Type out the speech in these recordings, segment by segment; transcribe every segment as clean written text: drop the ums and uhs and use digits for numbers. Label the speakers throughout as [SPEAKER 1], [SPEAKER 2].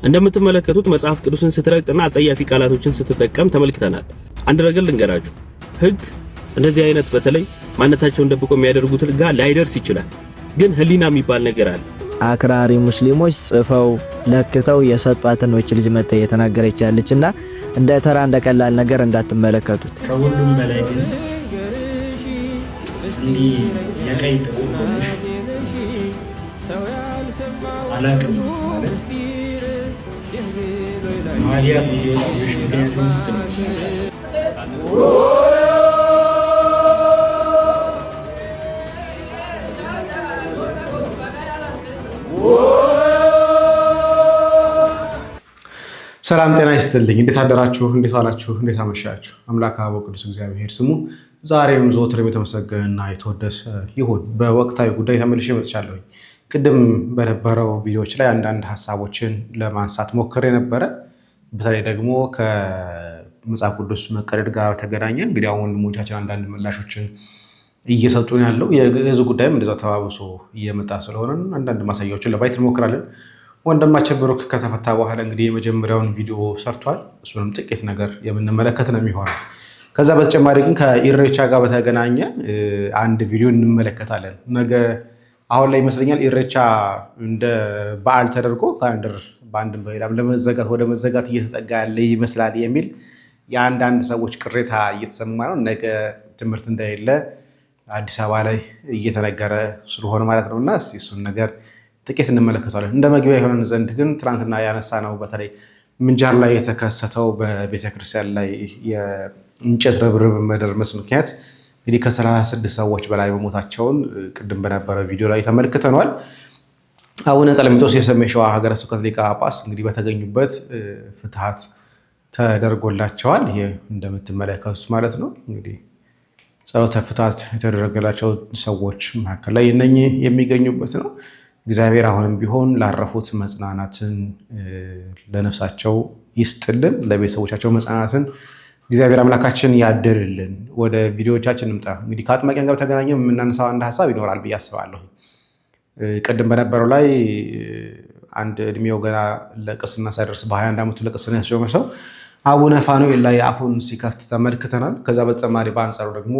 [SPEAKER 1] እንደምትመለከቱት መጽሐፍ ቅዱስን ስትረግጥና አጸያፊ ቃላቶችን ስትጠቀም ተመልክተናል። አንድ ነገር ልንገራችሁ፣ ህግ እንደዚህ አይነት በተለይ ማንነታቸውን ደብቆ የሚያደርጉት ጋር ላይደርስ ይችላል። ግን ህሊና የሚባል ነገር አለ።
[SPEAKER 2] አክራሪ ሙስሊሞች ጽፈው ለክተው የሰጧትን ነው ልጅ መተ የተናገረች ያለችና እንደ ተራ እንደ ቀላል ነገር እንዳትመለከቱት።
[SPEAKER 3] ከሁሉም በላይ ግን እንዲ የቀይ ጥቁር አላቅም ማለት ማዲያት ይወጣልሽ ምክንያቱም
[SPEAKER 4] ሰላም ጤና ይስጥልኝ። እንዴት አደራችሁ? እንዴት ዋላችሁ? እንዴት አመሻችሁ? አምላክ አበው ቅዱስ እግዚአብሔር ስሙ ዛሬም ዘወትርም የተመሰገነና የተወደሰ ይሁን። በወቅታዊ ጉዳይ ተመልሼ መጥቻለሁ። ቅድም በነበረው ቪዲዮዎች ላይ አንዳንድ ሀሳቦችን ለማንሳት ሞክሬ ነበረ። በተለይ ደግሞ ከመጽሐፍ ቅዱስ መቀደድ ጋር ተገናኘ እንግዲህ አሁን ወንድሞቻችን አንዳንድ ምላሾችን እየሰጡን ያለው የግዕዝ ጉዳይም እንደዛው ተባብሶ እየመጣ ስለሆነ አንዳንድ ማሳያዎችን ለማየት እንሞክራለን። ወንድማችን ብሩክ ከተፈታ በኋላ እንግዲህ የመጀመሪያውን ቪዲዮ ሰርቷል። እሱንም ጥቂት ነገር የምንመለከት ነው የሚሆነው። ከዛ በተጨማሪ ግን ከኢሬቻ ጋር በተገናኘ አንድ ቪዲዮ እንመለከታለን። ነገ አሁን ላይ ይመስለኛል ኢሬቻ እንደ በዓል ተደርጎ ካሌንደር በአንድም በሌላም ለመዘጋት ወደ መዘጋት እየተጠጋ ያለ ይመስላል የሚል የአንዳንድ ሰዎች ቅሬታ እየተሰማ ነው። ነገ ትምህርት እንደሌለ አዲስ አበባ ላይ እየተነገረ ስለሆነ ማለት ነው እና እሱን ነገር ጥቂት እንመለከታለን። እንደ መግቢያ የሆነን ዘንድ ግን ትናንትና ያነሳ ነው በተለይ ምንጃር ላይ የተከሰተው በቤተክርስቲያን ላይ የእንጨት ርብርብ መደርመስ ምክንያት እንግዲህ ከ36 ሰዎች በላይ መሞታቸውን ቅድም በነበረ ቪዲዮ ላይ ተመልክተናል። አቡነ ቀለሚጦስ የሰሜን ሸዋ ሀገረ ስብከት ሊቀ ጳጳስ እንግዲህ በተገኙበት ፍትሐት ተደርጎላቸዋል። ይሄ እንደምትመለከቱት ማለት ነው እንግዲህ ጸሎተ ፍትሐት የተደረገላቸው ሰዎች መካከል ላይ እነኚህ የሚገኙበት ነው። እግዚአብሔር አሁንም ቢሆን ላረፉት መጽናናትን ለነፍሳቸው ይስጥልን፣ ለቤተሰቦቻቸው መጽናናትን እግዚአብሔር አምላካችን ያደርልን። ወደ ቪዲዮዎቻችን እንምጣ። እንግዲህ ከአጥማቂያን ጋር በተገናኘ የምናነሳው አንድ ሀሳብ ይኖራል ብዬ አስባለሁ። ቅድም በነበረው ላይ አንድ እድሜው ገና ለቅስና ሳይደርስ በ21 ዓመቱ ለቅስና ያስሾመ ሰው አቡነ ፋኑኤል ላይ አፉን ሲከፍት ተመልክተናል። ከዛ በተጨማሪ በአንጻሩ ደግሞ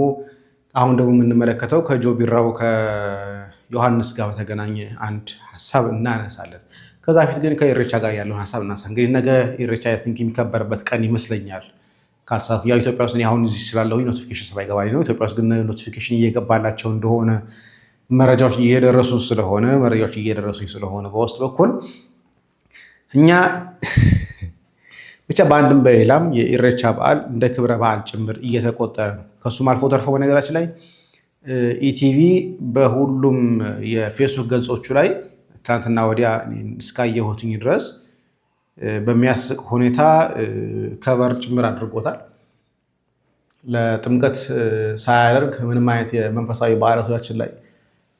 [SPEAKER 4] አሁን ደግሞ የምንመለከተው ከጆቢራው ከዮሐንስ ጋር በተገናኘ አንድ ሀሳብ እናነሳለን። ከዛ ፊት ግን ከኢሬቻ ጋር ያለውን ሀሳብ እናነሳ። እንግዲህ ነገ ኢሬቻ የሚከበርበት ቀን ይመስለኛል ካልሳት ያው ኢትዮጵያ ውስጥ አሁን እዚህ ስላለው ኖቲፊኬሽን ሳይገባ ነው። ኢትዮጵያ ውስጥ ግን ኖቲፊኬሽን እየገባላቸው እንደሆነ መረጃዎች እየደረሱኝ ስለሆነ በውስጥ በኩል እኛ ብቻ በአንድም በሌላም የኢሬቻ በዓል እንደ ክብረ በዓል ጭምር እየተቆጠረ ነው። ከሱም አልፎ ተርፎ በነገራችን ላይ ኢቲቪ በሁሉም የፌስቡክ ገጾቹ ላይ ትናንትና ወዲያ እስካየሁትኝ ድረስ በሚያስቅ ሁኔታ ከቨር ጭምር አድርጎታል። ለጥምቀት ሳያደርግ ምንም አይነት የመንፈሳዊ በዓላቶቻችን ላይ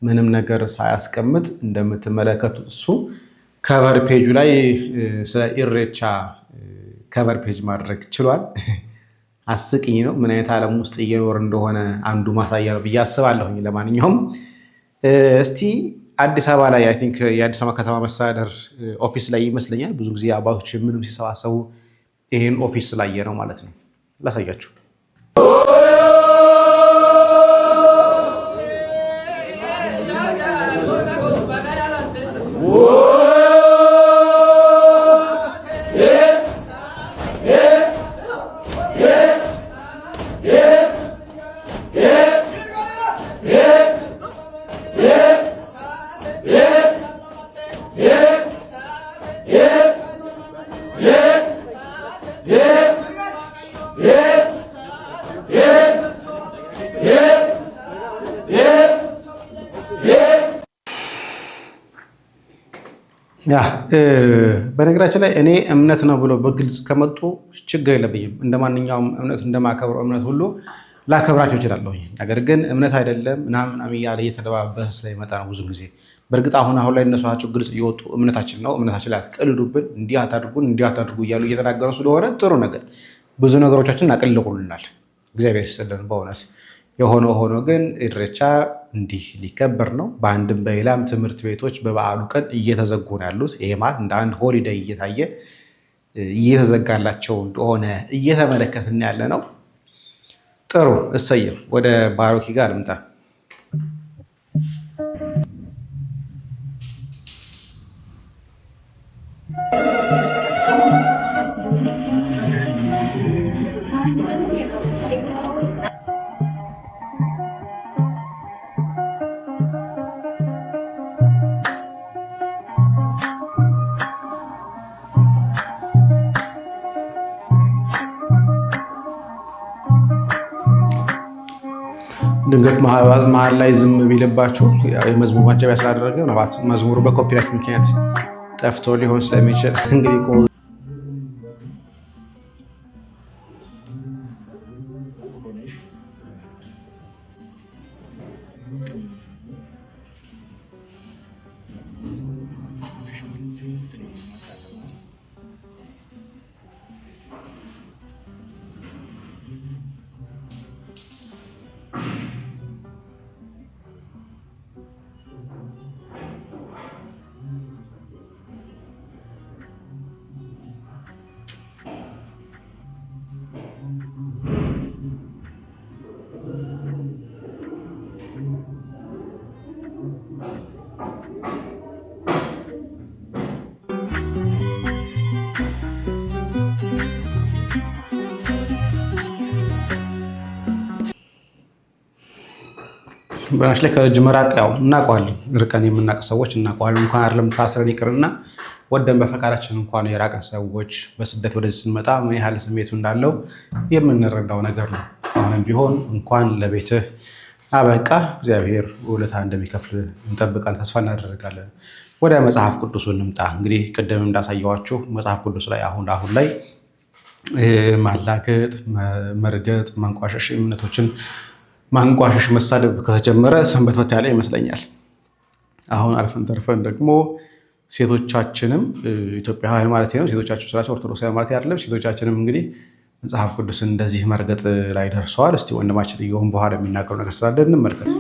[SPEAKER 4] ምንም ነገር ሳያስቀምጥ እንደምትመለከቱት እሱ ከቨር ፔጁ ላይ ስለ ኢሬቻ ከቨር ፔጅ ማድረግ ችሏል። አስቂኝ ነው። ምን አይነት ዓለም ውስጥ እየኖር እንደሆነ አንዱ ማሳያ ነው ብዬ አስባለሁኝ። ለማንኛውም እስቲ አዲስ አበባ ላይ አይ ቲንክ የአዲስ አበባ ከተማ መስተዳደር ኦፊስ ላይ ይመስለኛል ብዙ ጊዜ አባቶች ምንም ሲሰባሰቡ ይሄን ኦፊስ ላይ ነው ማለት ነው። ላሳያችሁ። በነገራችን ላይ እኔ እምነት ነው ብሎ በግልጽ ከመጡ ችግር የለብኝም። እንደማንኛውም እምነት እንደማከብረው እምነት ሁሉ ላከብራቸው እችላለሁ። ነገር ግን እምነት አይደለም ምናምን እያለ እየተደባበሰ ስለሚመጣ ነው ብዙ ጊዜ። በእርግጥ አሁን ላይ እነሱ ናቸው ግልጽ እየወጡ እምነታችን ነው እምነታችን ላይ አትቀልዱብን፣ እንዲህ አታድርጉ እያሉ እየተናገሩ ስለሆነ ጥሩ ነገር ብዙ ነገሮቻችን አቅልቁልናል። እግዚአብሔር ይስጥልን በእውነት የሆነ ሆኖ ግን ኢሬቻ እንዲህ ሊከበር ነው። በአንድም በሌላም ትምህርት ቤቶች በበዓሉ ቀን እየተዘጉ ነው ያሉት። ይሄ ማለት እንደ አንድ ሆሊዴይ እየታየ እየተዘጋላቸው እንደሆነ እየተመለከትን ያለ ነው። ጥሩ እሰየም። ወደ ባሮኪ ጋር ልምጣ። ድንገት መሀል ላይ ዝም ቢልባችሁ የመዝሙር ማጀቢያ ስላደረገ ምናልባት መዝሙሩ በኮፒራይት ምክንያት ጠፍቶ ሊሆን ስለሚችል እንግዲህ በናሽ ላይ ከረጅም መራቅ ያው እናውቀዋለን። ርቀን የምናውቅ ሰዎች እናውቀዋለን። እንኳን አይደለም ታስረን ይቅርና ወደን በፈቃዳችን እንኳን የራቀን ሰዎች በስደት ወደዚህ ስንመጣ ምን ያህል ስሜቱ እንዳለው የምንረዳው ነገር ነው። አሁንም ቢሆን እንኳን ለቤትህ አበቃ፣ እግዚአብሔር ውለታ እንደሚከፍል እንጠብቃለን፣ ተስፋ እናደርጋለን። ወደ መጽሐፍ ቅዱሱ እንምጣ። እንግዲህ ቅድም እንዳሳየዋችሁ መጽሐፍ ቅዱስ ላይ አሁን ላይ ማላገጥ፣ መርገጥ፣ ማንቋሸሽ እምነቶችን ማንቋሸሽ መሳደብ ከተጀመረ ሰንበት ያለ ይመስለኛል። አሁን አልፈን ተርፈን ደግሞ ሴቶቻችንም ኢትዮጵያውያን ማለት ነው፣ ሴቶቻችን ስላቸው ኦርቶዶክሳውያን ማለት አይደለም። ሴቶቻችንም እንግዲህ መጽሐፍ ቅዱስን እንደዚህ መርገጥ ላይ ደርሰዋል። እስቲ ወንድማችን ጥየውን በኋላ የሚናገሩ ነገር ስላለ እንመልከት።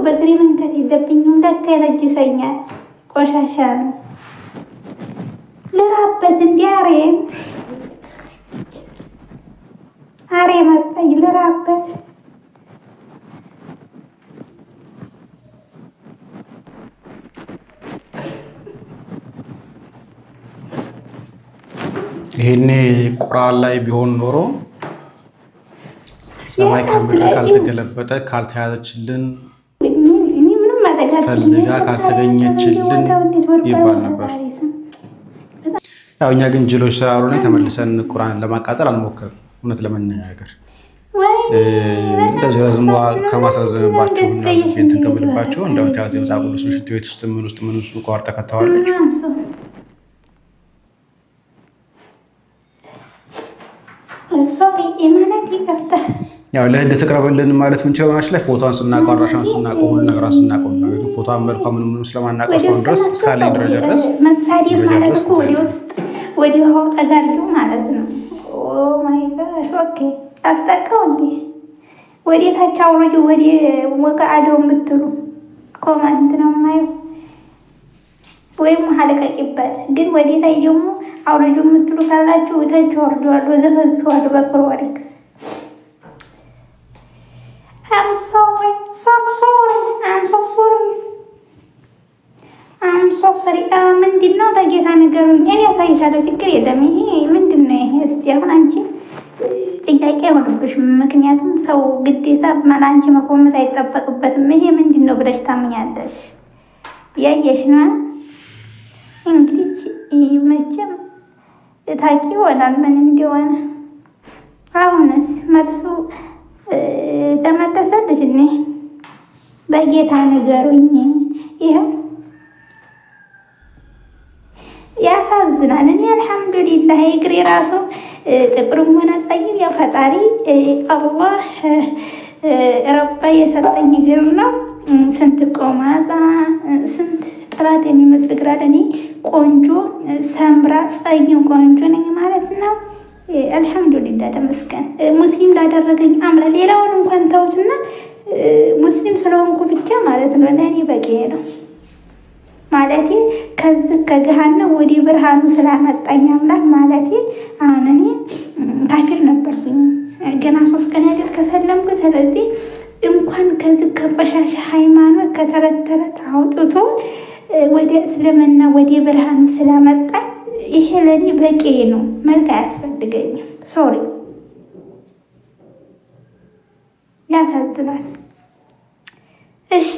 [SPEAKER 5] በእግሬ መንገድ የለብኝም። እንዳትለጅሰኛል ቆሻሻ ነው። ልራበት እንዲያሬን አሬ መጣኝ ልራበት።
[SPEAKER 4] ይሄኔ ቁርአን ላይ ቢሆን ኖሮ ሰማይ ከምድር ካልተገለበጠ ካልተያዘችልን ፈልጋ ካልተገኘችልን ይባል ነበር። ያው እኛ ግን ጅሎች ስላልሆነ ተመልሰን ቁርአን ለማቃጠል አንሞክርም። እውነት ለመነጋገር እንደዚህ ረዝሟ ከማስረዘምባችሁ እና እንትን ከምልባችሁ እንደምታዩት የመጽሐፍ ቅዱስን ሽንት ቤት ውስጥ ምን ውስጥ ቆርጣ ከተዋለች። ያው ለህግ ተቀረበልን ማለት ምን ቻውናች ላይ ፎቶን ስናቀው አድራሻውን ስናቀው ሁሉ ነገር ስናቀው ነው። ፎቶን መልኳ ምንም ስለማናቀው እስካሁን ድረስ እስካለኝ ደረጃ ድረስ
[SPEAKER 5] መሳዲ ማለት እኮ ወዲህ ውስጥ ወዲህ ውሃው ጠጋልው ማለት ነው። ኦ ማይ ጋሽ ኦኬ አስጠቀው እንዴ ወዴታች አውርጁ ወደ ወቃአዶ የምትሉ ኮመንት ነው የማየው ወይም ሀለቀቂበት ግን ወዴታይ ደግሞ አውርጁ የምትሉ ካላችሁ ወታች ወርዷል ወዘፈዝፏል በፕሮሪክስ I'm sorry. ምንድነው በጌታ ነገሩኝ እኔ ያሳይሻለሁ ችግር የለም ይሄ ምንድነው ይሄ እስቲ አሁን አንቺ ጥያቄ ሆነብሽ ምክንያቱም ሰው ግዴታ ማላንቺ መቆመጥ አይጠበቅበትም ይሄ ምንድነው ብለሽ ታምኛለሽ ያየሽ ነው እንግዲህ መቼም ታቂ ይሆናል ምን እንደሆነ አሁንስ መልሱ ተመለሰልሽ እኔ በጌታ ነገሩኝ ይሄ ያሳዝናል እኔ አልহামዱሊላህ እግሬ ራሱ ጥቁርም ሆነ ጸይም ያው ፈጣሪ አላህ ረባ የሰጠኝ እግር ነው ስንት ቆማጣ ስንት ጥራት የሚመስል እግር አለ እኔ ቆንጆ ሰምራ ጸይም ቆንጆ ነኝ ማለት ነው አልহামዱሊላህ ተመስገን ሙስሊም ላደረገኝ አምላክ ሌላውን እንኳን ተውትና ሙስሊም ስለሆንኩ ብቻ ማለት ነው ለኔ በቂ ነው ማለቴ ከዚህ ከገሃነም ወደ ብርሃኑ ስላመጣኝ አምላክ ማለቴ አሁን እኔ ካፊር ነበርኩኝ ገና 3 ቀን ያህል ከሰለምኩ ስለዚህ እንኳን ከዚህ ከቆሻሻ ሃይማኖት ከተረተረት አውጥቶ ወደ እስልምና ወደ ብርሃኑ ስላመጣኝ ይሄ ለኔ በቂ ነው መልክ አያስፈልገኝም ሶሪ ያሳዝናል እሺ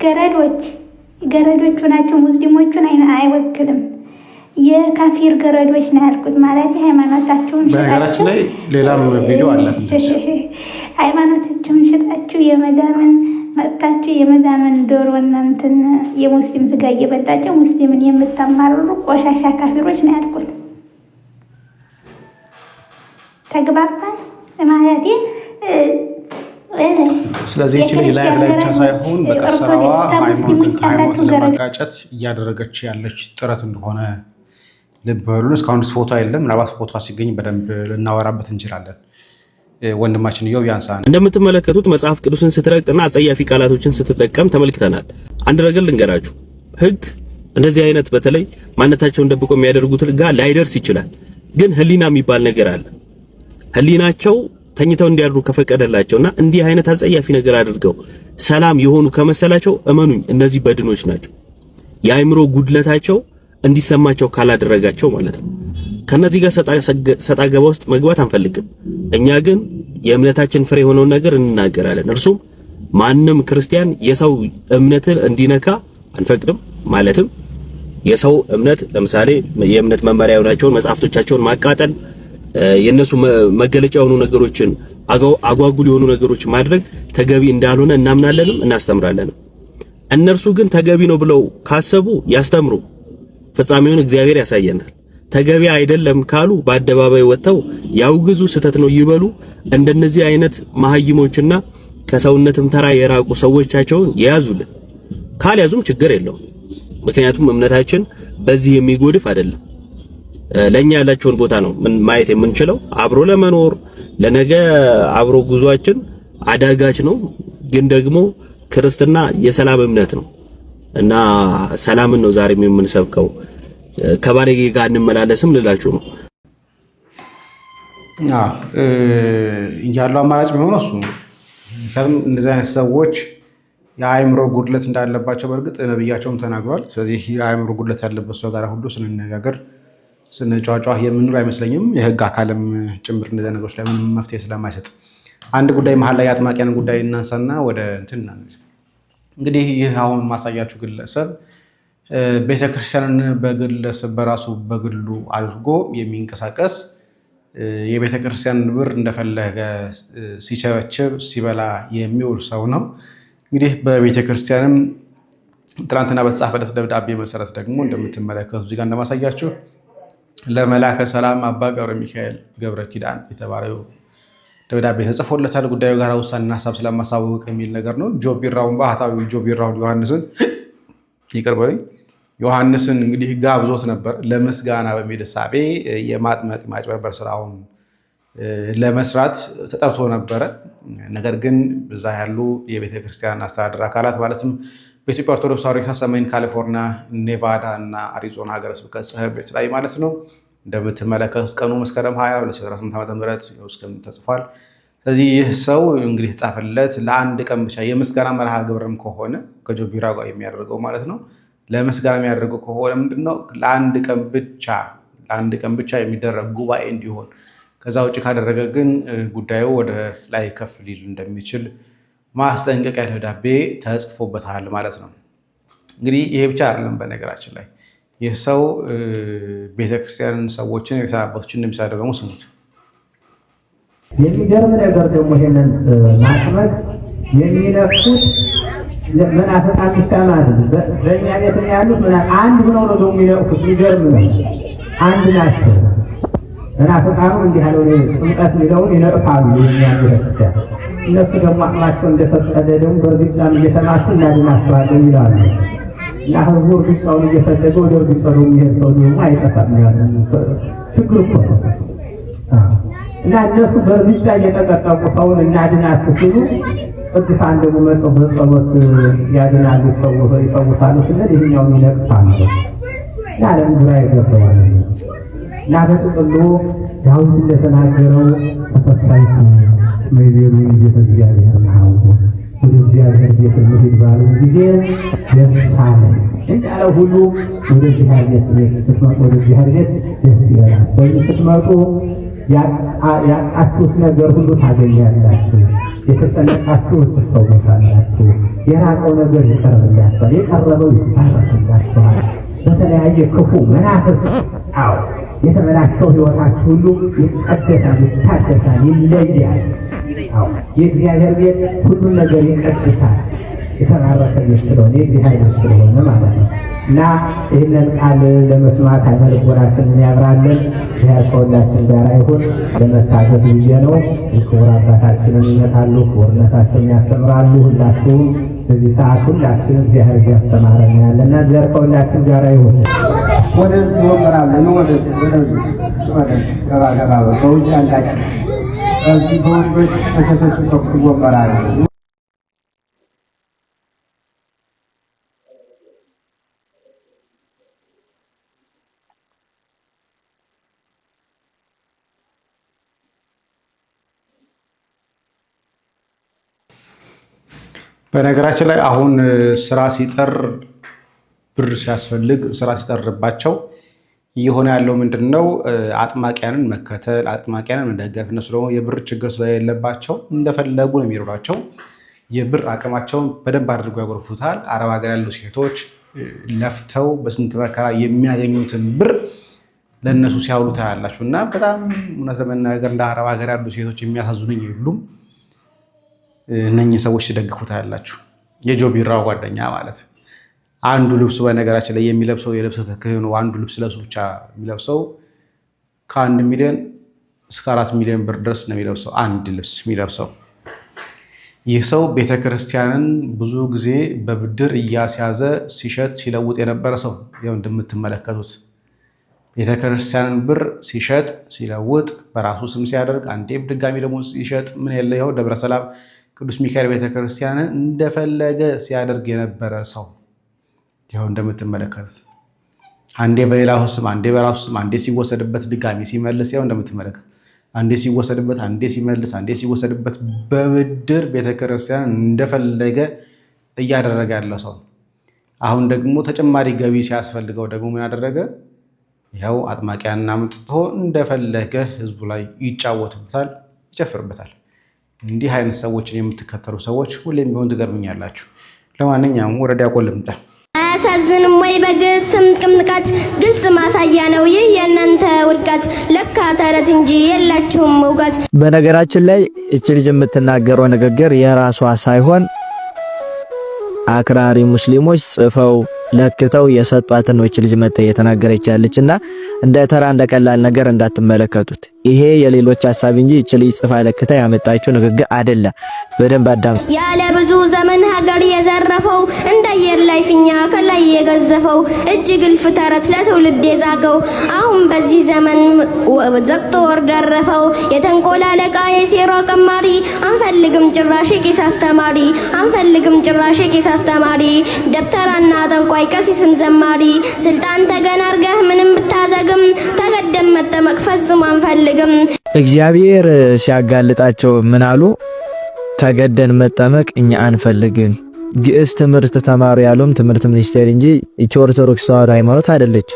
[SPEAKER 5] ገረዶቹ ናቸው ሙስሊሞቹን አይወክልም የካፊር ገረዶች ነው ያልኩት ማለት ሃይማኖታቸውን
[SPEAKER 4] በነገራችን ላይ ሌላም ቪዲዮ አላት
[SPEAKER 5] ሃይማኖታቸውን ሽጣችሁ የመዳመን መጣችሁ የመዳመን ዶሮ እናንተን የሙስሊም ስጋ እየበላችሁ ሙስሊምን የምታማርሩ ቆሻሻ ካፊሮች ነው ያልኩት ተግባባን ማለት
[SPEAKER 4] ስለዚህ እቺ ልጅ ላይቭ ላይ ብቻ ሳይሆን በቀሰራዋ ሃይማኖትን ከሃይማኖት ለማጋጨት እያደረገች ያለች ጥረት እንደሆነ ልብ በሉን። እስካሁን ፎቶ የለም። ምናልባት ፎቶ ሲገኝ በደንብ ልናወራበት እንችላለን። ወንድማችን ኢዮብ ያንሳን
[SPEAKER 1] እንደምትመለከቱት መጽሐፍ ቅዱስን ስትረቅጥና አጸያፊ ቃላቶችን ስትጠቀም ተመልክተናል። አንድ ነገር ልንገራችሁ፣ ህግ እንደዚህ አይነት በተለይ ማንነታቸውን ደብቆ የሚያደርጉት ጋር ላይደርስ ይችላል። ግን ህሊና የሚባል ነገር አለ። ህሊናቸው ተኝተው እንዲያድሩ ከፈቀደላቸውና እንዲህ አይነት አጸያፊ ነገር አድርገው ሰላም የሆኑ ከመሰላቸው እመኑኝ እነዚህ በድኖች ናቸው። የአእምሮ ጉድለታቸው እንዲሰማቸው ካላደረጋቸው ማለት ነው። ከነዚህ ጋር ሰጣ ገባ ውስጥ መግባት አንፈልግም። እኛ ግን የእምነታችን ፍሬ የሆነውን ነገር እንናገራለን። እርሱም ማንም ክርስቲያን የሰው እምነትን እንዲነካ አንፈቅድም። ማለትም የሰው እምነት ለምሳሌ የእምነት መመሪያ የሆናቸውን መጽሐፍቶቻቸውን ማቃጠል፣ የነሱ መገለጫ የሆኑ ነገሮችን አጓጉል የሆኑ ነገሮች ማድረግ ተገቢ እንዳልሆነ እናምናለንም እናስተምራለንም። እነርሱ ግን ተገቢ ነው ብለው ካሰቡ ያስተምሩ፣ ፍጻሜውን እግዚአብሔር ያሳየናል። ተገቢ አይደለም ካሉ በአደባባይ ወጥተው ያውግዙ፣ ስተት ነው ይበሉ። እንደነዚህ አይነት መሐይሞችና ከሰውነትም ተራ የራቁ ሰዎቻቸውን ያዙልን። ካልያዙም ችግር የለውም። ምክንያቱም እምነታችን በዚህ የሚጎድፍ አይደለም። ለኛ ያላቸውን ቦታ ነው ማየት የምንችለው። አብሮ ለመኖር ለነገ አብሮ ጉዟችን አዳጋች ነው። ግን ደግሞ ክርስትና የሰላም እምነት ነው እና ሰላምን ነው ዛሬም የምንሰብከው። ከባለጌ ጋር እንመላለስም ልላችሁ ነው።
[SPEAKER 4] ያለው አማራጭ የሚሆነው እሱ ምክንያቱም እንደዚህ አይነት ሰዎች የአእምሮ ጉድለት እንዳለባቸው በእርግጥ ነብያቸውም ተናግሯል። ስለዚህ የአእምሮ ጉድለት ያለበት ሰው ጋር ሁሉ ስንነጋገር ስንጫጫህ የምንኖር አይመስለኝም። የህግ አካልም ጭምር እንደዚህ ነገሮች ላይ ምንም መፍትሄ ስለማይሰጥ አንድ ጉዳይ መሀል ላይ የአጥማቂያን ጉዳይ እናንሳና ወደ እንትን እንግዲህ ይህ አሁን ማሳያችሁ ግለሰብ ቤተክርስቲያንን በግለሰብ በራሱ በግሉ አድርጎ የሚንቀሳቀስ የቤተክርስቲያን ብር እንደፈለገ ሲቸበችብ ሲበላ የሚውል ሰው ነው። እንግዲህ በቤተክርስቲያንም ትናንትና በተጻፈለት ደብዳቤ መሰረት ደግሞ እንደምትመለከቱ እዚህ ጋር እንደማሳያችሁ ለመላከ ሰላም አባ ገብረ ሚካኤል ገብረ ኪዳን የተባለው ደብዳቤ ተጽፎለታል። ጉዳዩ ጋር ውሳኔና ሀሳብ ስለማሳወቅ የሚል ነገር ነው። ጆቢራውን ባህታዊ ጆቢራውን ዮሐንስን ይቀርበኝ ዮሐንስን እንግዲህ ጋብዞት ነበር ለምስጋና በሚል እሳቤ የማጥመቅ ማጭበርበር ስራውን ለመስራት ተጠርቶ ነበረ። ነገር ግን በዛ ያሉ የቤተክርስቲያን አስተዳደር አካላት ማለትም በኢትዮጵያ ኦርቶዶክስ ተዋሕዶ ሰሜን ካሊፎርኒያ፣ ኔቫዳ እና አሪዞና ሀገረ ስብከት ጽሕፈት ቤት ላይ ማለት ነው እንደምትመለከቱት ቀኑ መስከረም 20 2018 ዓ.ም እስከም ተጽፏል። ስለዚህ ይህ ሰው እንግዲህ የተጻፈለት ለአንድ ቀን ብቻ የምስጋና መርሃ ግብርም ከሆነ ከጆቢራ ጋር የሚያደርገው ማለት ነው ለምስጋና የሚያደርገው ከሆነ ምንድነው ለአንድ ቀን ብቻ የሚደረግ ጉባኤ እንዲሆን፣ ከዛ ውጭ ካደረገ ግን ጉዳዩ ወደ ላይ ከፍ ሊል እንደሚችል ማስጠንቀቂያ ደብዳቤ ተጽፎበታል ማለት ነው። እንግዲህ ይሄ ብቻ አይደለም። በነገራችን ላይ ይህ ሰው ቤተክርስቲያንን ሰዎችን የሰናበቶችን እንደሚሳደብ ደግሞ ስሙት።
[SPEAKER 6] የሚገርም ነገር ደግሞ ይሄንን ማጥመቅ የሚለፉት መናፍቃን ብቻ ማለት በእኛ ቤት ያሉት አንድ ሆነው ነው የሚለፉት። የሚገርም ነው። አንድ ናቸው። መናፍቃኑ እንዲህ ያለው ጥምቀት የሚለውን ይነቅፋሉ። የሚያደርጉት እነሱ ደግሞ አቅማቸው እንደፈቀደ ደግሞ በእርግጫም እየተማቱ እናድናቸዋለን ይላሉ። እና ህዝቡ እርግጫውን እየፈለገ ወደ እርግጫው የሚሄድ ሰው ደግሞ አይጠፋም። ችግር እኮ ነው። እና እነሱ በእርግጫ እየተቀጠቁ ሰውን እናድናችሁ ሲሉ ቅዱሳን ደግሞ መጥተው በጸሎት ያድናሉ፣ ይፈውሳሉ ስንል ይህኛውን ይነቅፋሉ። እና ለምን ግራ ይገባዋል። እና በጥቅሉ ዳዊት እንደተናገረው ተፈሳይቱ መይቤሉ ቤተ እግዚአብሔር ነው ወደ እግዚአብሔር ቤት መሄድ ባሉ ጊዜ ደስ አለኝ እንዳለው ሁሉ ወደ እግዚአብሔር ቤት ስትመጡ ወደ እግዚአብሔር ቤት ደስ ይላል። በዚህ ስትመጡ ያጣችሁት ነገር ሁሉ ታገኛላችሁ፣ የተጨነቃችሁት ትፈወሳላችሁ፣ የራቀው ነገር ይቀርብላችኋል፣ የቀረበው ይታረቅላችኋል። በተለያየ ክፉ መናፍስ የተበላሸው ሕይወታችሁ ሁሉ ይቀደሳል፣ ይታደሳል፣ ይለያል። የእግዚአብሔር ቤት ሁሉን ነገር ይቀድሳል። የተባረከ ቤት ስለሆነ የእግዚአብሔር ስለሆነ ማለት ነው። እና ይህንን ቃል ለመስማት አይነ ልቦናችንን ያብራልን። ከሁላችን ጋር ይሁን። ለመታገዝ ጊዜ ነው። ክቡር አባታችንን ይመጣሉ፣ ክቡርነታቸውን ያስተምራሉ። ሁላችሁም በዚህ ሰዓት ሁላችን እግዚአብሔር ያስተማረን ያለና እግዚአብሔር ከሁላችን ጋር ይሁን። ወደዚህ ወመራለን ገባ በውጭ ያላችሁ እዚህ በወንዶች በሴቶች በኩል ወመራለን።
[SPEAKER 4] በነገራችን ላይ አሁን ስራ ሲጠር ብር ሲያስፈልግ ስራ ሲጠርባቸው እየሆነ ያለው ምንድነው? አጥማቂያንን መከተል፣ አጥማቂያንን መደገፍ። እነሱ ደግሞ የብር ችግር ስለሌለባቸው እንደፈለጉ ነው የሚኖራቸው። የብር አቅማቸውን በደንብ አድርገው ያጎርፉታል። አረብ ሀገር ያሉ ሴቶች ለፍተው በስንት መከራ የሚያገኙትን ብር ለእነሱ ሲያውሉ ታያላችሁ። እና በጣም እውነት ለመናገር እንደ አረብ ሀገር ያሉ ሴቶች የሚያሳዝኑኝ የሉም። እነኚህ ሰዎች ሲደግፉ ታያላችሁ። የጆቢራው ጓደኛ ማለት አንዱ ልብሱ በነገራችን ላይ የሚለብሰው የልብስ ተክህኖ አንዱ ልብስ ለብሱ ብቻ የሚለብሰው ከ1 ሚሊዮን እስከ 4 ሚሊዮን ብር ድረስ ነው የሚለብሰው አንድ ልብስ የሚለብሰው። ይህ ሰው ቤተክርስቲያንን ብዙ ጊዜ በብድር እያስያዘ ሲሸጥ ሲለውጥ የነበረ ሰው ያው እንደምትመለከቱት ቤተክርስቲያንን ብር ሲሸጥ ሲለውጥ በራሱ ስም ሲያደርግ አንዴም ድጋሚ ደግሞ ሲሸጥ ምን የለ ይኸው ደብረ ሰላም ቅዱስ ሚካኤል ቤተክርስቲያንን እንደፈለገ ሲያደርግ የነበረ ሰው ይኸው እንደምትመለከቱት አንዴ በሌላው ስም አንዴ በራሱ ስም አንዴ ሲወሰድበት ድጋሚ ሲመልስ ይኸው እንደምትመለከቱት አንዴ ሲወሰድበት አንዴ ሲመልስ አንዴ ሲወሰድበት በብድር ቤተክርስቲያን እንደፈለገ እያደረገ ያለ ሰው። አሁን ደግሞ ተጨማሪ ገቢ ሲያስፈልገው ደግሞ ምን አደረገ? ይኸው አጥማቂያን አምጥቶ እንደፈለገ ህዝቡ ላይ ይጫወትበታል፣ ይጨፍርበታል። እንዲህ አይነት ሰዎችን የምትከተሉ ሰዎች ሁሌም ቢሆን ትገርሙኛላችሁ። ለማንኛውም ወደ ዲያቆን ልምጣ።
[SPEAKER 7] አያሳዝንም ወይ? በግስ ስም ቅምጥቃት ግልጽ ማሳያ ነው ይህ የእናንተ ውድቀት። ለካ ተረት እንጂ የላችሁም እውቀት።
[SPEAKER 2] በነገራችን ላይ እቺ ልጅ የምትናገረው ንግግር የራሷ ሳይሆን አክራሪ ሙስሊሞች ጽፈው ለክተው የሰጧትን ነው ልጅ መጣ እየተናገረች ያለችና እንደ ተራ እንደ ቀላል ነገር እንዳትመለከቱት። ይሄ የሌሎች ሐሳብ እንጂ እቺ ልጅ ጽፋ ለክታ ያመጣችው ንግግር አይደለም። በደንብ አዳም
[SPEAKER 7] ያለ ብዙ ዘመን ሀገር የዘረፈው እንደየር ላይ ፊኛ ከላይ የገዘፈው እጅግ እልፍ ተረት ለትውልድ የዛገው አሁን በዚህ ዘመን ዘቅጦ ወር ደረፈው የተንቆል አለቃ የሴራ ቀማሪ አንፈልግም ጭራሽ ቄስ አስተማሪ አንፈልግም ጭራሽ ቄስ አስተማሪ ደብተራና ጠንቋይ ቀሲስም ዘማሪ ስልጣን ተገን አርገህ ምንም ብታዘግም ተገደም መጠመቅ ፈጽሞ አንፈልግም።
[SPEAKER 2] እግዚአብሔር ሲያጋልጣቸው ምን አሉ? ተገደን መጠመቅ እኛ አንፈልግም። ግዕዝ ትምህርት ተማሩ ያሉም ትምህርት ሚኒስቴር እንጂ ኦርቶዶክስ ተዋሕዶ ሃይማኖት አይደለች።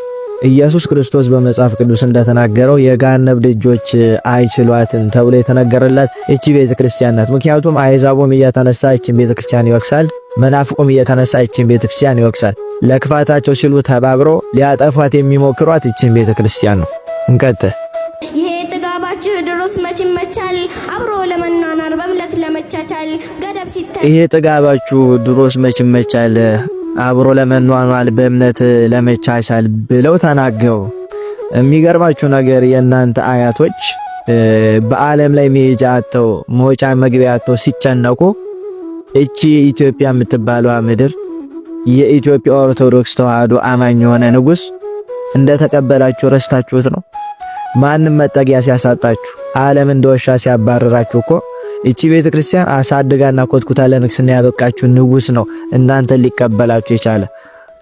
[SPEAKER 2] ኢየሱስ ክርስቶስ በመጽሐፍ ቅዱስ እንደተናገረው የገሃነም ደጆች አይችሏትም ተብሎ የተነገረላት እቺ ቤተክርስቲያን ናት። ምክንያቱም አሕዛብም እየተነሳ እቺን ቤተክርስቲያን ይወቅሳል፣ መናፍቁም እየተነሳ እቺን ቤተክርስቲያን ይወቅሳል። ለክፋታቸው ሲሉ ተባብሮ ሊያጠፏት የሚሞክሯት እቺን ቤተክርስቲያን ነው። እንቀጥል።
[SPEAKER 7] ይሄ ጥጋባችሁ ድሮስ መች ይመቻል አብሮ ለመኗኗር በእምነት ለመቻቻል ገደብ ሲታይ
[SPEAKER 2] ይሄ ጥጋባችሁ ድሮስ መች ይመቻል አብሮ ለመኗኗር በእምነት ለመቻቻል ብለው ተናገሩ። የሚገርማችሁ ነገር የእናንተ አያቶች በዓለም ላይ መሄጃ አጥተው መውጫ መግቢያ አጥተው ሲጨነቁ እቺ ኢትዮጵያ የምትባለው ምድር የኢትዮጵያ ኦርቶዶክስ ተዋሕዶ አማኝ የሆነ ንጉስ እንደተቀበላችሁ ረስታችሁት ነው። ማንም መጠጊያ ሲያሳጣችሁ ዓለም እንደወሻ ሲያባረራችሁ እኮ እቺ ቤተክርስቲያን አሳድጋና ኮትኩታ ለንግስና ያበቃችሁ ንጉስ ነው እናንተ ሊቀበላችሁ የቻለ።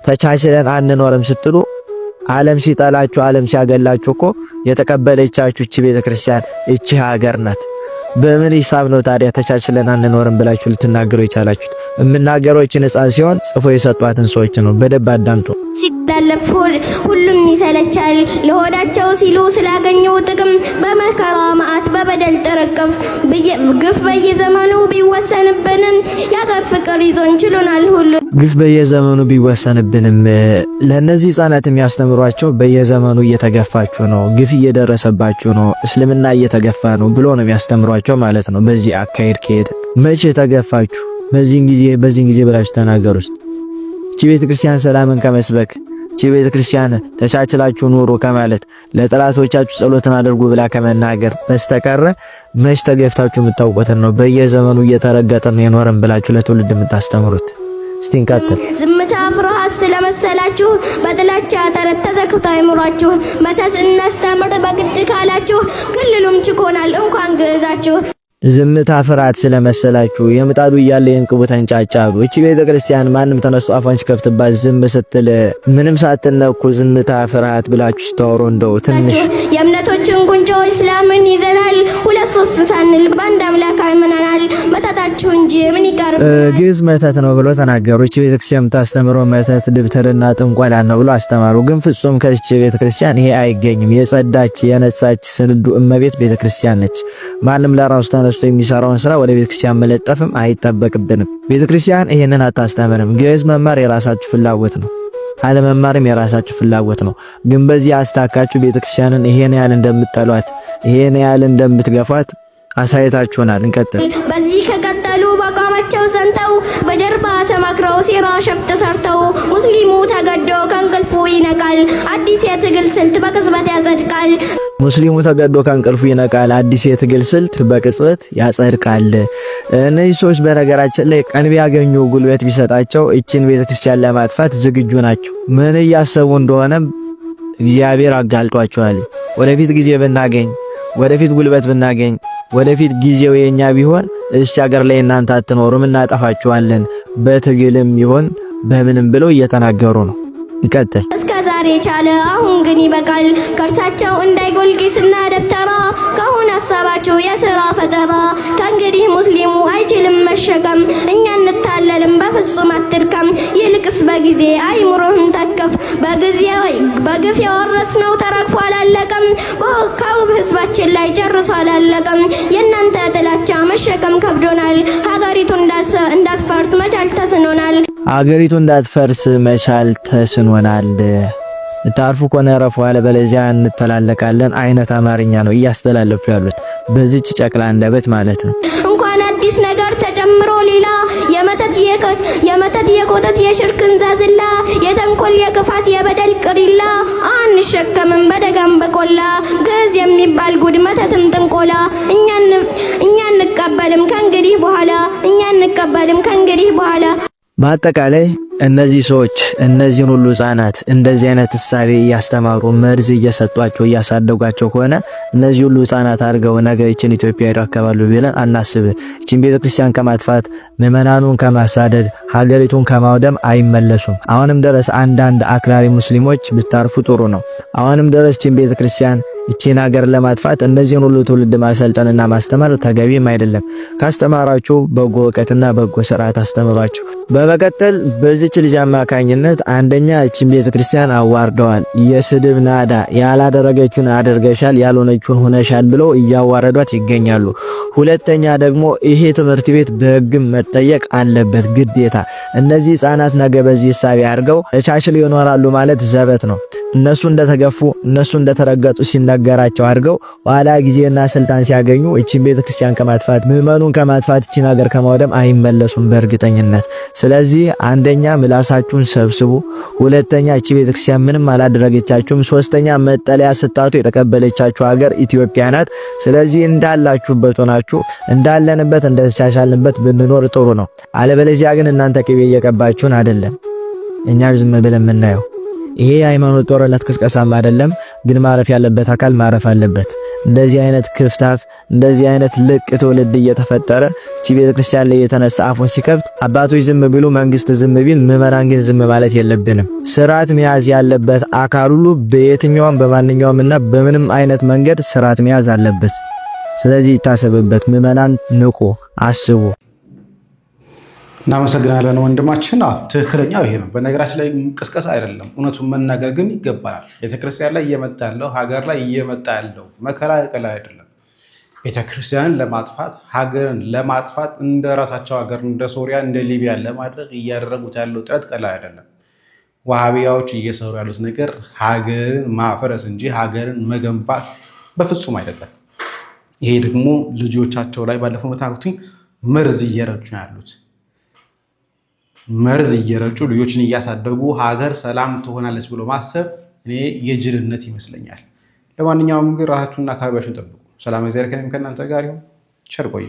[SPEAKER 2] ተቻችለን አንኖርም ስትሉ ዓለም ሲጠላችሁ ዓለም ሲያገላችሁ እኮ የተቀበለቻችሁ እቺ ቤተክርስቲያን እቺ ሀገር ናት። በምን ሂሳብ ነው ታዲያ ተቻችለን አንኖርም ብላችሁ ልትናገሩ የቻላችሁት? የምናገረው እቺን ሕፃን ሲሆን ጽፎ የሰጧትን ሰዎች ነው። በደብ አዳምጡ።
[SPEAKER 7] ሲዳለፍ ሁሉም ይሰለቻል ለሆዳቸው ሲሉ ስላገኘው ጥቅም በመከራ መዓት በበደል ጥርቅም ግፍ በየዘመኑ ቢወሰንብንም ያገር ፍቅር ይዞን ችሎናል ሁሉ
[SPEAKER 2] ግፍ በየዘመኑ ቢወሰንብንም ለነዚህ ሕፃናት የሚያስተምሯቸው በየዘመኑ እየተገፋችሁ ነው፣ ግፍ እየደረሰባችሁ ነው፣ እስልምና እየተገፋ ነው ብሎ ነው የሚያስተምሯቸው ማለት ነው። በዚህ አካሄድ ከሄደ መቼ ተገፋችሁ? በዚህ ጊዜ ብላችሁ ተናገሩት። እቺ ቤተክርስቲያን ሰላምን ከመስበክ እቺ ቤተክርስቲያን ተቻችላችሁ ኑሩ ከማለት ለጠላቶቻችሁ ጸሎትን አድርጉ ብላ ከመናገር በስተቀር መች ተገፍታችሁ የምታውቁትን ነው በየዘመኑ እየተረገጠን የኖረን ብላችሁ ለትውልድ የምታስተምሩት? እስቲ እንቀጥል።
[SPEAKER 7] ዝምታ ፍርሃት ስለመሰላችሁ በጥላቻ ተረት ተዘክቶ አይምሯችሁ መተት እናስተምር በግድ ካላችሁ ክልሉም ችኮናል እንኳን ግዕዛችሁ።
[SPEAKER 2] ዝምታ ፍርሃት ስለመሰላችሁ የምጣዱ እያለ የእንቅቡ ተንጫጫሉ። እቺ ቤተክርስቲያን ማንም ተነስቶ አፏን ሲከፍትባት ዝም ስትል ምንም ሳትነኩ ዝምታ ፍርሃት ብላችሁ ስታወሩ እንደው ትንሽ
[SPEAKER 7] የእምነቶችን ጉንጮ እስላምን ይዘናል ሁለት ሶስት ሳንል በአንድ አምላክ አምነናል መተታችሁ እንጂ ምን ይቀር።
[SPEAKER 2] ግዕዝ መተት ነው ብሎ ተናገሩ። እቺ ቤተክርስቲያን የምታስተምረው መተት ድብትርና ጥንቆላ ነው ብሎ አስተማሩ። ግን ፍጹም ከዚህ ቤተክርስቲያን ይሄ አይገኝም። የጸዳች የነጻች ስንዱ እመቤት ቤተክርስቲያን ነች። ማንም ለራሱ ተነስቶ የሚሰራውን ስራ ወደ ቤተክርስቲያን መለጠፍም አይጠበቅብንም። ቤተክርስቲያን ይሄንን አታስተምርም። ግዕዝ መማር የራሳችሁ ፍላጎት ነው፣ አለመማርም የራሳችሁ ፍላጎት ነው። ግን በዚህ አስታካችሁ ቤተክርስቲያንን ይሄን ያህል እንደምትጠሏት ይሄን ያህል እንደምትገፏት አሳይታችሁናል። እንቀጥል።
[SPEAKER 7] በዚህ ከቀጠሉ በአቋማቸው ዘንተው በጀርባ ተማክረው ሴራ ሸፍጥ ሰርተው ሙስሊሙ ተገዶ ከእንቅልፉ ይነቃል አዲስ የትግል ስልት በቅጽበት ያጸድቃል።
[SPEAKER 2] ሙስሊሙ ተገዶ ከእንቅልፉ ይነቃል አዲስ የትግል ስልት በቅጽበት ያጸድቃል። እነዚህ ሰዎች በነገራችን ላይ ቀን ቢያገኙ ጉልበት ቢሰጣቸው እቺን ቤተክርስቲያን ለማጥፋት ዝግጁ ናቸው። ምን እያሰቡ እንደሆነ እግዚአብሔር አጋልጧቸዋል። ወደፊት ጊዜ ብናገኝ ወደፊት ጉልበት ብናገኝ ወደፊት ጊዜው የኛ ቢሆን እሺ ሀገር ላይ እናንተ አትኖሩም እናጠፋችኋለን በትግልም ይሆን በምንም ብለው እየተናገሩ ነው። እንቀጥል።
[SPEAKER 7] እስከዛሬ ቻለ አሁን ግን ይበቃል ከርሳቸው እንዳይጎል ቂስና ደብተራ ካሁን ሐሳባቸው የሥራ ፈጠራ ከእንግዲህ ሙስሊሙ አይችልም መሸከም እኛ እንታለልም በፍጹም አትድከም ይልቅስ በጊዜ አይምሮህን ተከፍ በግፍ የወረስነው ተረግፎ አላለቀም በውብ ህዝባችን ላይ ጨርሶ አላለቀም የእናንተ ጥላቻ መሸከም ከብዶናል ሀገሪቱ እንዳትፈርስ መቻል ተስኖናል
[SPEAKER 2] ሀገሪቱ እንዳትፈርስ መቻል ተስኖናል። ታርፉ ኮነ ረፉ አለበለዚያ እንተላለቃለን አይነት አማርኛ ነው እያስተላለፉ ያሉት በዚህች ጨቅላ አንደበት ማለት ነው።
[SPEAKER 7] እንኳን አዲስ ነገር ተጨምሮ ሌላ የመተ የመተት የኮተት የሽርክን ዛዝላ የተንኮል የክፋት የበደል ቅሪላ አንሸከምም በደጋም በቆላ ግዕዝ የሚባል ጉድ መተትም ጥንቆላ እኛ እንቀበልም ከእንግዲህ በኋላ
[SPEAKER 2] በአጠቃላይ እነዚህ ሰዎች እነዚህን ሁሉ ህፃናት እንደዚህ አይነት እሳቤ እያስተማሩ መርዝ እየሰጧቸው እያሳደጓቸው ከሆነ እነዚህ ሁሉ ህፃናት አድርገው ነገ ይችን ኢትዮጵያ ይረከባሉ ብለን አናስብ። ይችን ቤተክርስቲያን ከማጥፋት ምዕመናኑን ከማሳደድ ሀገሪቱን ከማውደም አይመለሱም። አሁንም ድረስ አንዳንድ አክራሪ ሙስሊሞች ብታርፉ ጥሩ ነው። አሁንም ድረስ ይችን ቤተክርስቲያን ይችን ሀገር ለማጥፋት እነዚህን ሁሉ ትውልድ ማሰልጠንና ማስተማር ተገቢም አይደለም። ካስተማራችሁ በጎ እውቀትና በጎ ስርዓት አስተምሯቸው። በመቀጠል በዚች ልጅ አማካኝነት አንደኛ ይችን ቤተክርስቲያን አዋርደዋል። የስድብ ናዳ ያላደረገችውን አድርገሻል፣ ያልሆነችውን ሆነሻል ብለው እያዋረዷት ይገኛሉ። ሁለተኛ ደግሞ ይሄ ትምህርት ቤት በህግም መጠየቅ አለበት ግዴታ። እነዚህ ህፃናት ነገ በዚህ ሐሳብ አድርገው ተቻችለው ይኖራሉ ማለት ዘበት ነው። እነሱ እንደተገፉ እነሱ እንደተረገጡ ሲነገራቸው አድርገው ኋላ ጊዜና ስልጣን ሲያገኙ እቺን ቤተክርስቲያን ከማጥፋት ምዕመኑን ከማጥፋት እቺን ሀገር ከማውደም አይመለሱም በእርግጠኝነት። ስለዚህ አንደኛ ምላሳችሁን ሰብስቡ፣ ሁለተኛ እቺ ቤተክርስቲያን ምንም አላደረገቻችሁም፣ ሶስተኛ መጠለያ ስታጡ የተቀበለቻችሁ ሀገር ኢትዮጵያ ናት። ስለዚህ እንዳላችሁበት ሆናችሁ እንዳለንበት እንደተቻቻልንበት ብንኖር ጥሩ ነው። አለበለዚያ ግን እናንተ ቅቤ እየቀባችሁን አይደለም፣ እኛ ዝም ብለን የምናየው። ይሄ የሃይማኖት ጦርነት ቅስቀሳም አይደለም፣ ግን ማረፍ ያለበት አካል ማረፍ አለበት። እንደዚህ አይነት ክፍታፍ እንደዚህ አይነት ልቅ ትውልድ እየተፈጠረ እቺ ቤተክርስቲያን ላይ የተነሳ አፉን ሲከፍት አባቶች ዝም ቢሉ መንግስት ዝም ቢል ምዕመናን ግን ዝም ማለት የለብንም። ስርዓት መያዝ ያለበት አካል ሁሉ በየትኛውም በማንኛውምና በምንም አይነት መንገድ ስርዓት መያዝ አለበት። ስለዚህ ይታሰብበት። ምዕመናን ንቁ፣ አስቡ።
[SPEAKER 4] እናመሰግናለን ወንድማችን። ትክክለኛው ይሄ ነው። በነገራችን ላይ ቅስቀሳ አይደለም፣ እውነቱን መናገር ግን ይገባል። ቤተክርስቲያን ላይ እየመጣ ያለው ሀገር ላይ እየመጣ ያለው መከራ ቀላል አይደለም። ቤተክርስቲያንን ለማጥፋት ሀገርን ለማጥፋት እንደ ራሳቸው ሀገር እንደ ሶሪያ እንደ ሊቢያ ለማድረግ እያደረጉት ያለው ጥረት ቀላል አይደለም። ዋሃቢያዎች እየሰሩ ያሉት ነገር ሀገርን ማፍረስ እንጂ ሀገርን መገንባት በፍጹም አይደለም። ይሄ ደግሞ ልጆቻቸው ላይ ባለፈው መታኩት መርዝ እየረጩ ያሉት መርዝ እየረጩ ልጆችን እያሳደጉ ሀገር ሰላም ትሆናለች ብሎ ማሰብ እኔ የጅልነት ይመስለኛል። ለማንኛውም ግን ራሳችሁንና አካባቢያችሁን ጠብቁ። ሰላም እግዚአብሔር ከእናንተ ጋር ይሁን። ቸር ቆዩ።